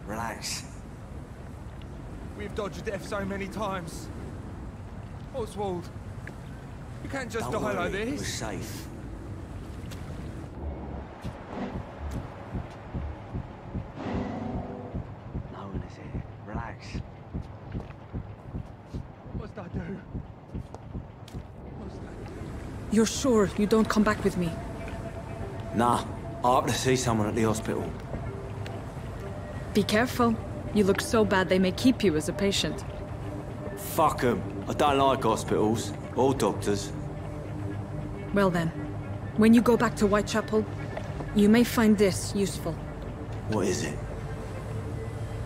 Relax. We've dodged death so many times. Oswald, you can't just Don't die worry, like we're this. safe. No one is here. Relax. What must I do? What must I do? You're sure you don't come back with me? Nah, I have to see someone at the hospital. Be careful. You look so bad they may keep you as a patient. Fuck 'em. I don't like hospitals. Or doctors. Well then, when you go back to Whitechapel, you may find this useful. What is it?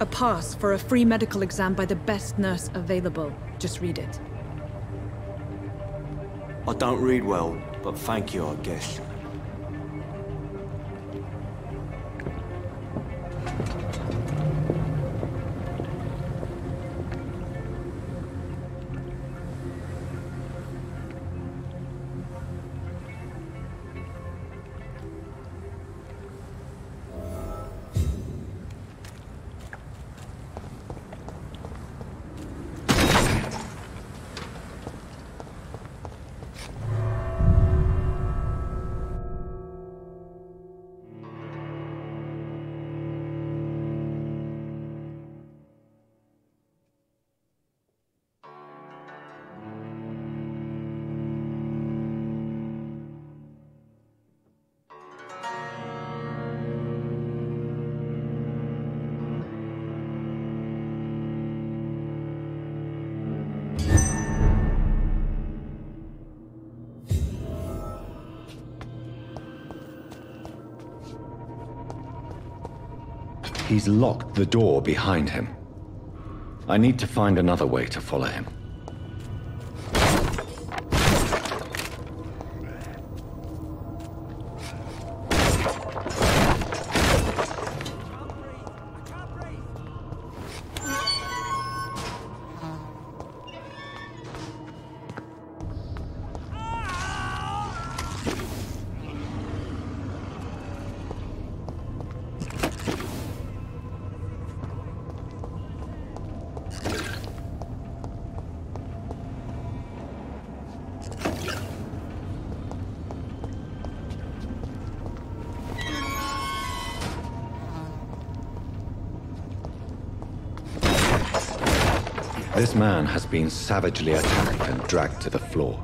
A pass for a free medical exam by the best nurse available. Just read it. I don't read well, but thank you, I guess. He's locked the door behind him. I need to find another way to follow him. This man has been savagely attacked and dragged to the floor.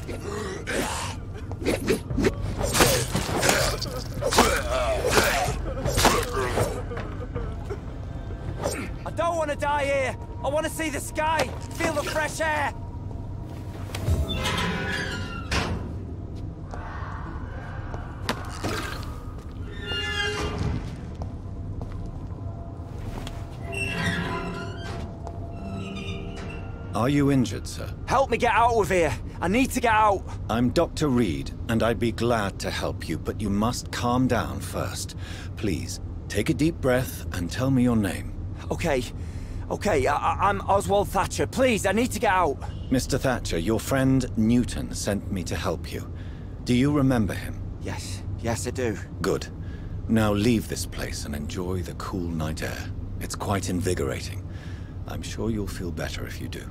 I don't want to die here. I want to see the sky, feel the fresh air. Are you injured, sir? Help me get out of here. I need to get out. I'm Dr. Reed, and I'd be glad to help you, but you must calm down first. Please, take a deep breath and tell me your name. Okay. I'm Oswald Thatcher. Please, I need to get out. Mr. Thatcher, your friend Newton sent me to help you. Do you remember him? Yes, I do. Good. Now leave this place and enjoy the cool night air. It's quite invigorating. I'm sure you'll feel better if you do.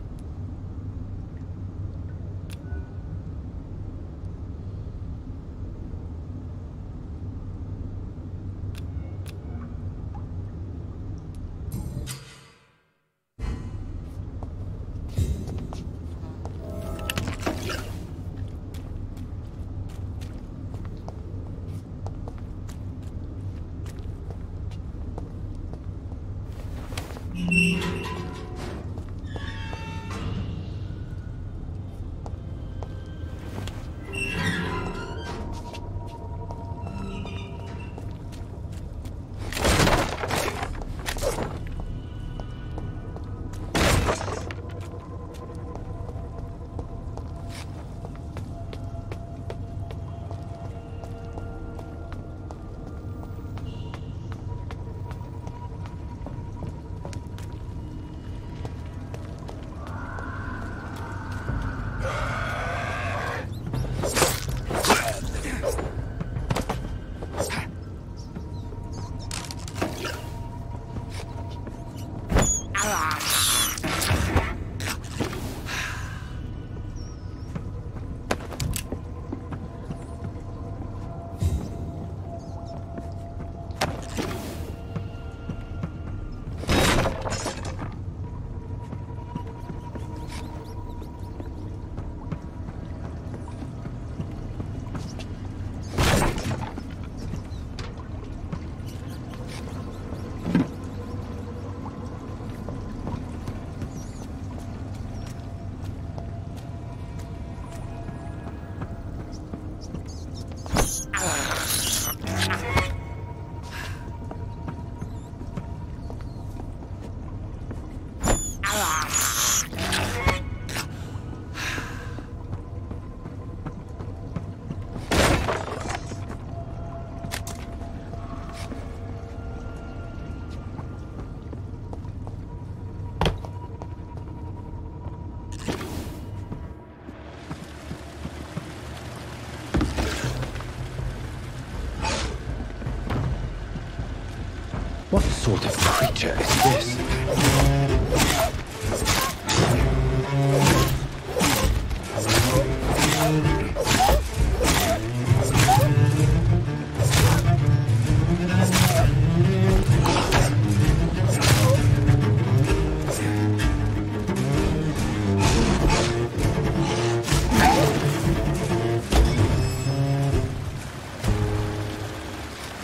What sort of creature is this?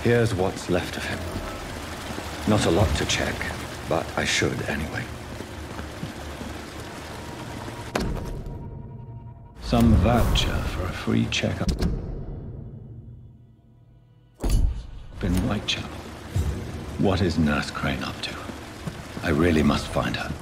Here's what's left of him. Not a lot to check, but I should anyway. Some voucher for a free checkup in Whitechapel. What is Nurse Crane up to? I really must find her.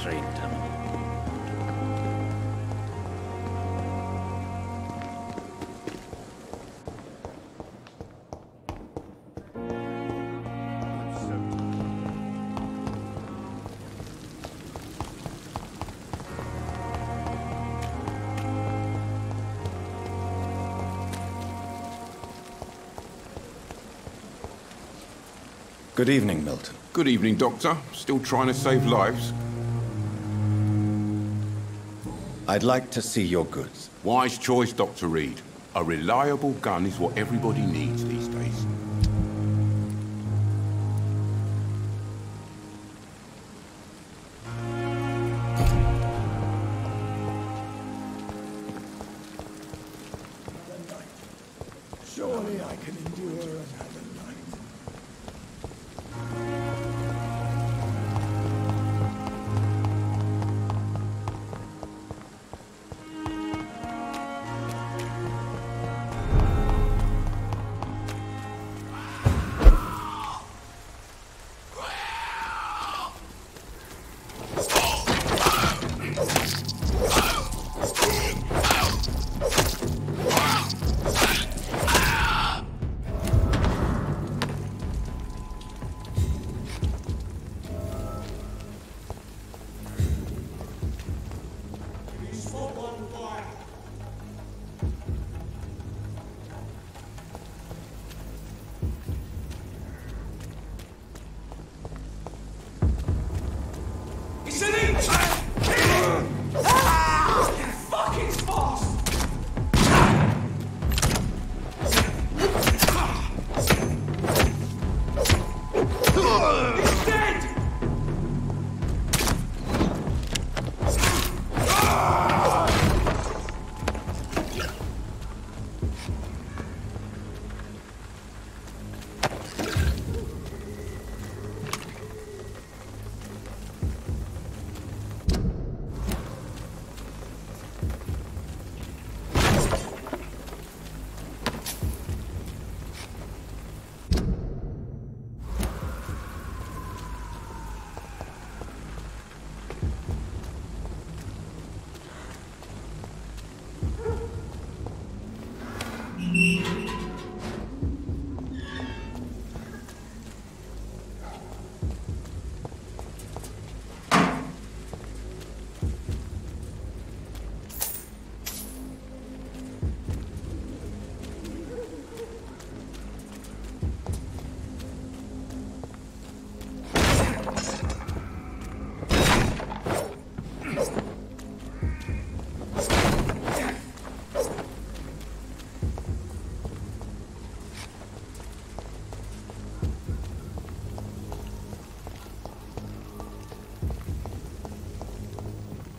trained him. Good evening, Milton. Good evening, Doctor. Still trying to save lives? I'd like to see your goods. Wise choice, Dr. Reed. A reliable gun is what everybody needs these days. Surely I can endure another night.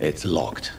It's locked.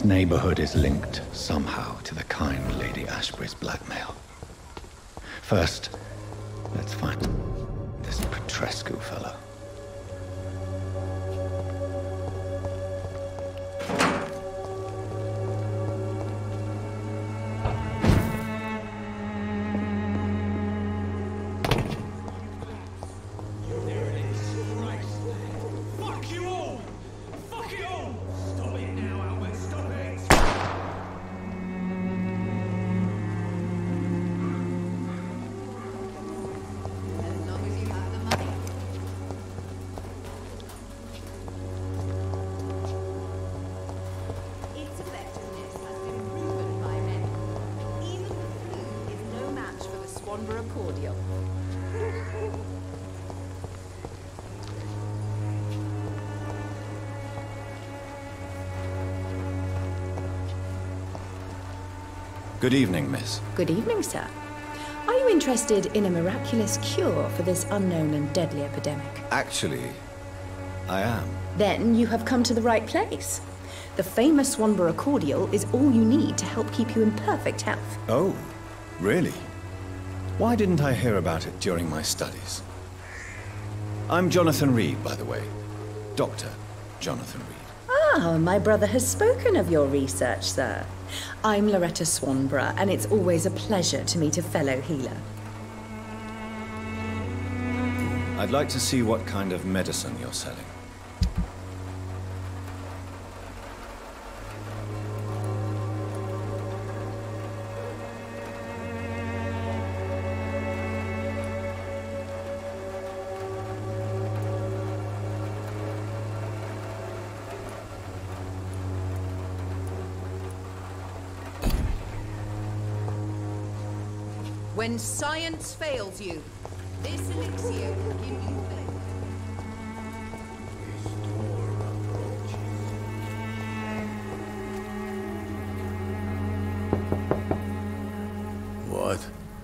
neighborhood is linked somehow to the kind Lady Ashbury's blackmail. First, let's find this Petrescu fellow. Good evening, miss. Good evening, sir. Are you interested in a miraculous cure for this unknown and deadly epidemic? Actually, I am. Then you have come to the right place. The famous Swanborough cordial is all you need to help keep you in perfect health. Oh, really? Why didn't I hear about it during my studies? I'm Jonathan Reed, by the way. Dr. Jonathan Reed. Ah, my brother has spoken of your research, sir. I'm Loretta Swanborough, and it's always a pleasure to meet a fellow healer. I'd like to see what kind of medicine you're selling. When science fails you, this elixir will give you faith.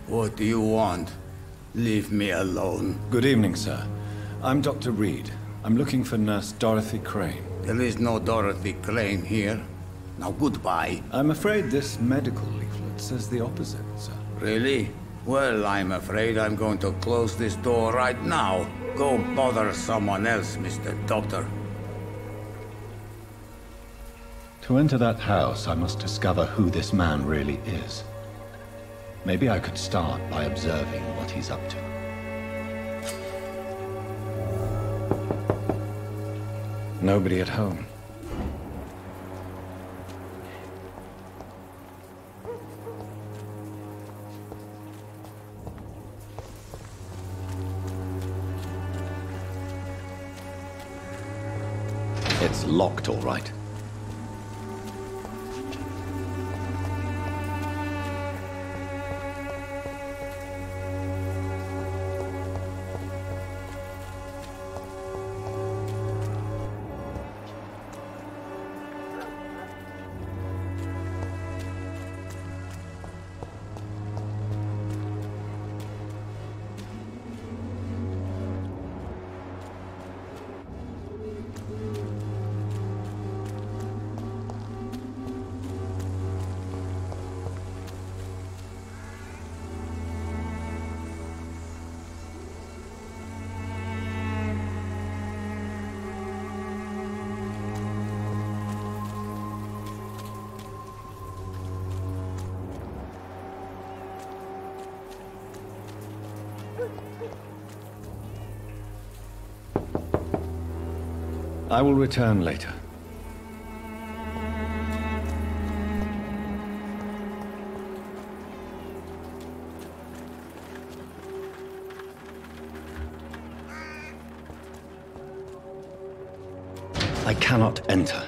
What do you want? Leave me alone. Good evening, sir. I'm Dr. Reed. I'm looking for Nurse Dorothy Crane. There is no Dorothy Crane here. Now goodbye. I'm afraid this medical leaflet says the opposite, sir. Really? Well, I'm afraid I'm going to close this door right now. Go bother someone else, Mr. Doctor. To enter that house, I must discover who this man really is. Maybe I could start by observing what he's up to. Nobody at home. It's locked, all right. I will return later. I cannot enter.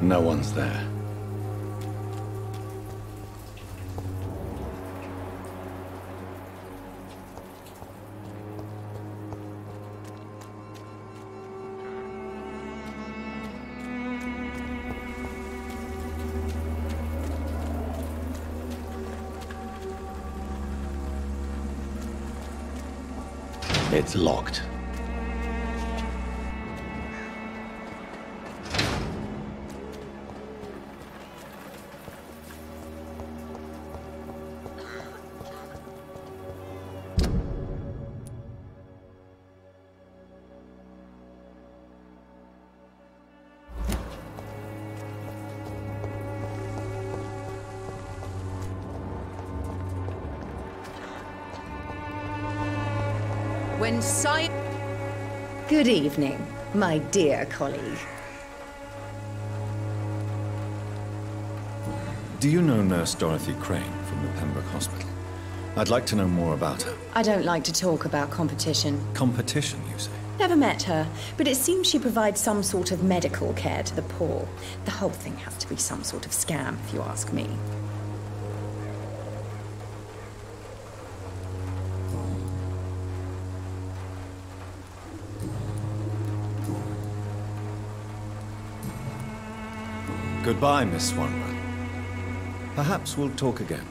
No one's there. It's locked. When science... Good evening, my dear colleague. Do you know Nurse Dorothy Crane from the Pembroke Hospital? I'd like to know more about her. I don't like to talk about competition. Competition, you say? Never met her, but it seems she provides some sort of medical care to the poor. The whole thing has to be some sort of scam, if you ask me. Goodbye, Miss Swanborough. Perhaps we'll talk again.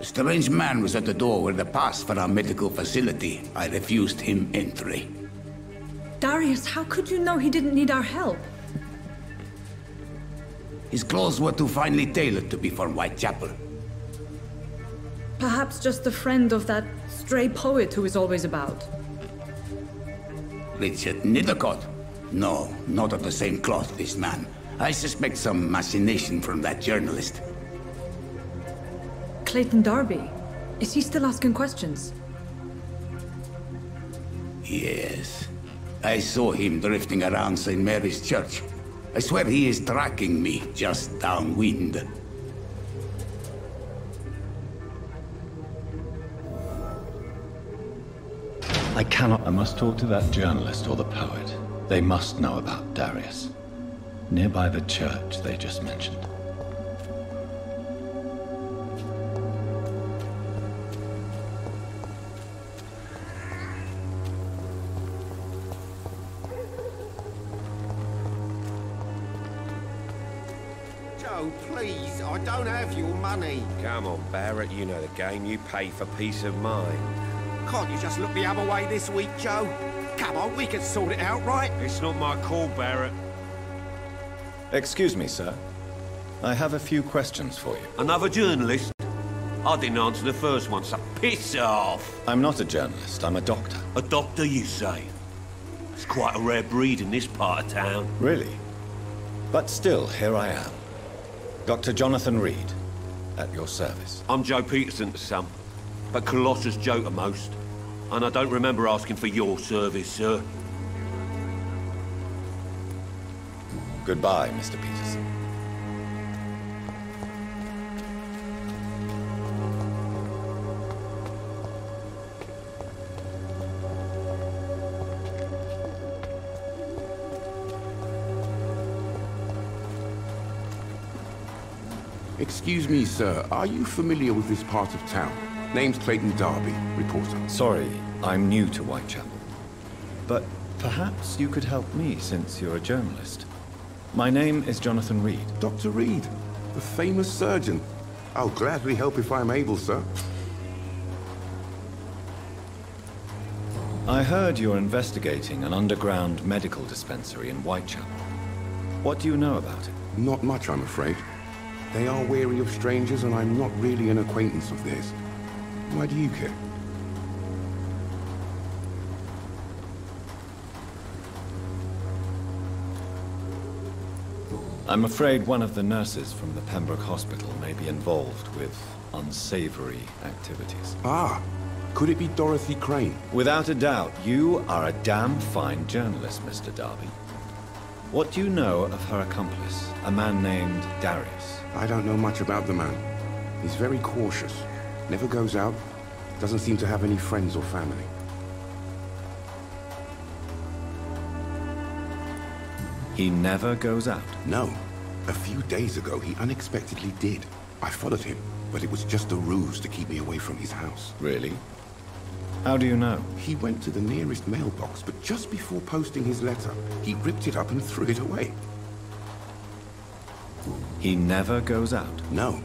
A strange man was at the door with a pass for our medical facility. I refused him entry. Darius, how could you know he didn't need our help? His clothes were too finely tailored to be from Whitechapel. Perhaps just a friend of that stray poet who is always about. Richard Nethercott? No, not of the same cloth, this man. I suspect some machination from that journalist. Clayton Darby. Is he still asking questions? Yes. I saw him drifting around St. Mary's Church. I swear he is tracking me just downwind. I cannot. I must talk to that journalist or the poet. They must know about Darius. Nearby the church they just mentioned. Joe, please, I don't have your money. Come on, Barrett, you know the game. You pay for peace of mind. Can't you just look the other way this week, Joe? Come on, we can sort it out, right? It's not my call, Barrett. Excuse me, sir. I have a few questions for you. Another journalist? I didn't answer the first one, so piss off! I'm not a journalist, I'm a doctor. A doctor, you say? It's quite a rare breed in this part of town. Really? But still, here I am. Dr. Jonathan Reed, at your service. I'm Joe Peterson's son, but Colossus Joe to most. And I don't remember asking for your service, sir. Goodbye, Mr. Peterson. Excuse me, sir. Are you familiar with this part of town? Name's Clayton Darby, reporter. Sorry, I'm new to Whitechapel. But perhaps you could help me since you're a journalist. My name is Jonathan Reed. Dr. Reed, the famous surgeon. I'll gladly help if I'm able, sir. I heard you're investigating an underground medical dispensary in Whitechapel. What do you know about it? Not much, I'm afraid. They are wary of strangers, and I'm not really an acquaintance of theirs. Why do you care? I'm afraid one of the nurses from the Pembroke Hospital may be involved with unsavory activities. Ah, could it be Dorothy Crane? Without a doubt, you are a damn fine journalist, Mr. Darby. What do you know of her accomplice, a man named Darius? I don't know much about the man. He's very cautious. Never goes out. Doesn't seem to have any friends or family. He never goes out? No. A few days ago, he unexpectedly did. I followed him, but it was just a ruse to keep me away from his house. Really? How do you know? He went to the nearest mailbox, but just before posting his letter, he ripped it up and threw it away. He never goes out? No.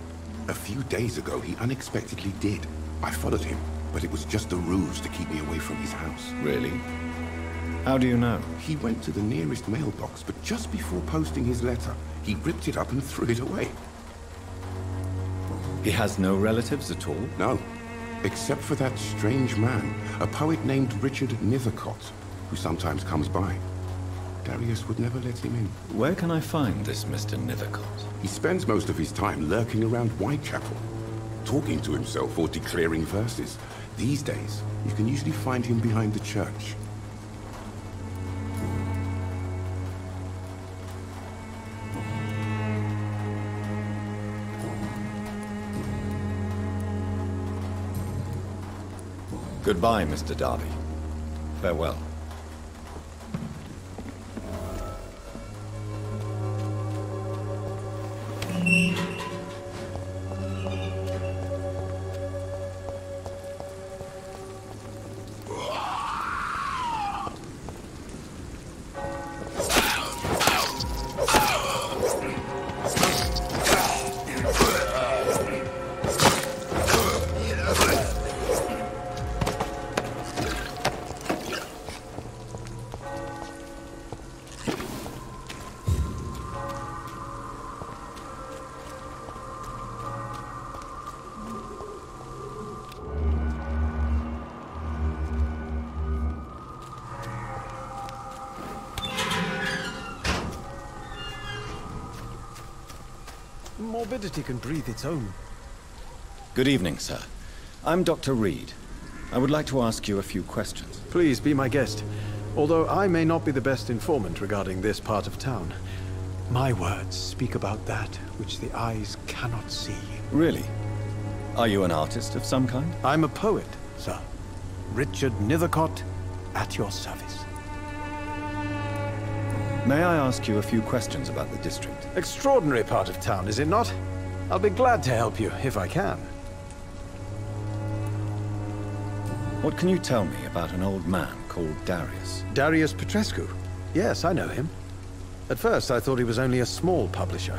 A few days ago, he unexpectedly did. I followed him, but it was just a ruse to keep me away from his house. Really? How do you know? He went to the nearest mailbox, but just before posting his letter, he ripped it up and threw it away. He has no relatives at all? No. Except for that strange man, a poet named Richard Nethercott, who sometimes comes by. Darius would never let him in. Where can I find this Mr. Nethercott? He spends most of his time lurking around Whitechapel, talking to himself or declaring verses. These days, you can usually find him behind the church. Goodbye, Mr. Darby. Farewell. Morbidity can breathe its own. Good evening, sir. I'm Dr. Reed. I would like to ask you a few questions. Please be my guest. Although I may not be the best informant regarding this part of town, my words speak about that which the eyes cannot see. Really? Are you an artist of some kind? I'm a poet, sir. Richard Nethercott, at your service. May I ask you a few questions about the district? Extraordinary part of town, is it not? I'll be glad to help you, if I can. What can you tell me about an old man called Darius? Darius Petrescu? Yes, I know him. At first, I thought he was only a small publisher.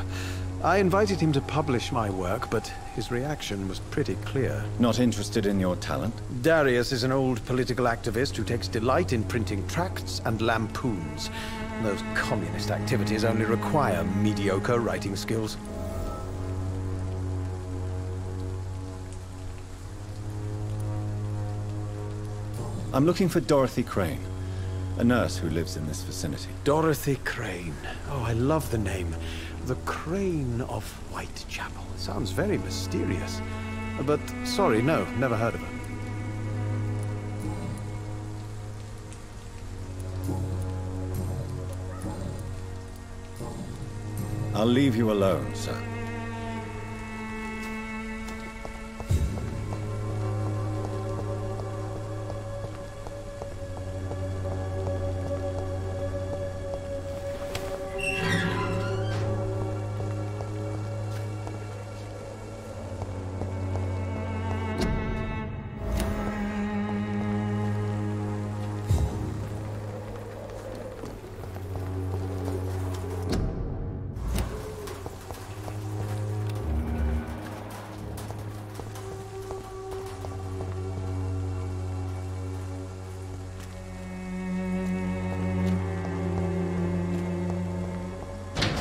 I invited him to publish my work, but his reaction was pretty clear. Not interested in your talent? Darius is an old political activist who takes delight in printing tracts and lampoons. Those communist activities only require mediocre writing skills. I'm looking for Dorothy Crane, a nurse who lives in this vicinity. Dorothy Crane. Oh, I love the name. The Crane of Whitechapel. Sounds very mysterious. But, sorry, no, never heard of her. I'll leave you alone, sir.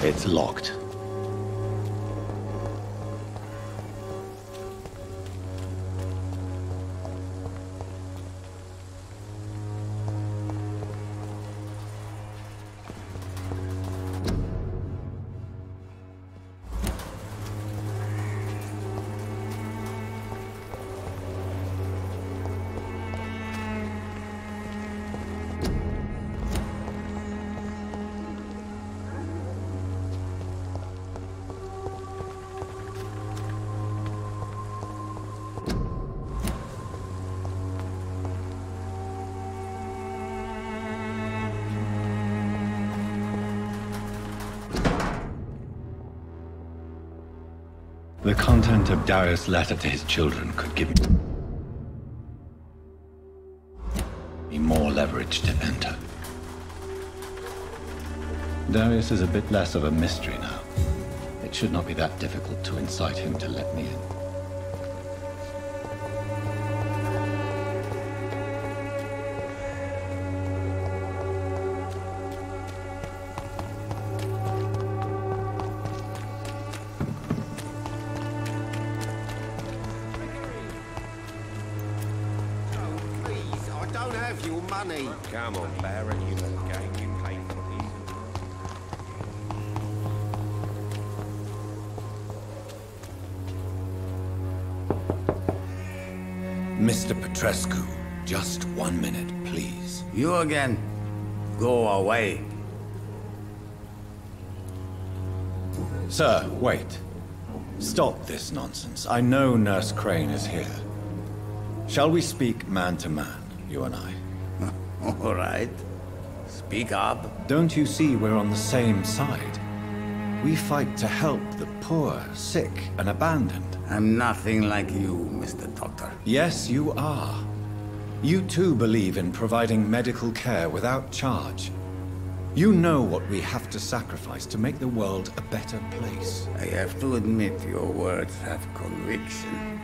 It's locked. The content of Darius' letter to his children could give me more leverage to enter. Darius is a bit less of a mystery now. It should not be that difficult to incite him to let me in. Come on, Baron, you know the game. You pay for these. Mr. Petrescu, just 1 minute, please. You again? Go away. Sir, wait. Stop this nonsense. I know Nurse Crane is here. Shall we speak man to man, you and I? All right. Speak up. Don't you see we're on the same side? We fight to help the poor, sick, and abandoned. I'm nothing like you, Mr. Doctor. Yes, you are. You too believe in providing medical care without charge. You know what we have to sacrifice to make the world a better place. I have to admit your words have conviction.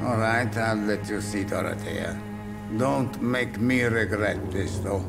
All right, I'll let you see, Dorothea. Don't make me regret this, though.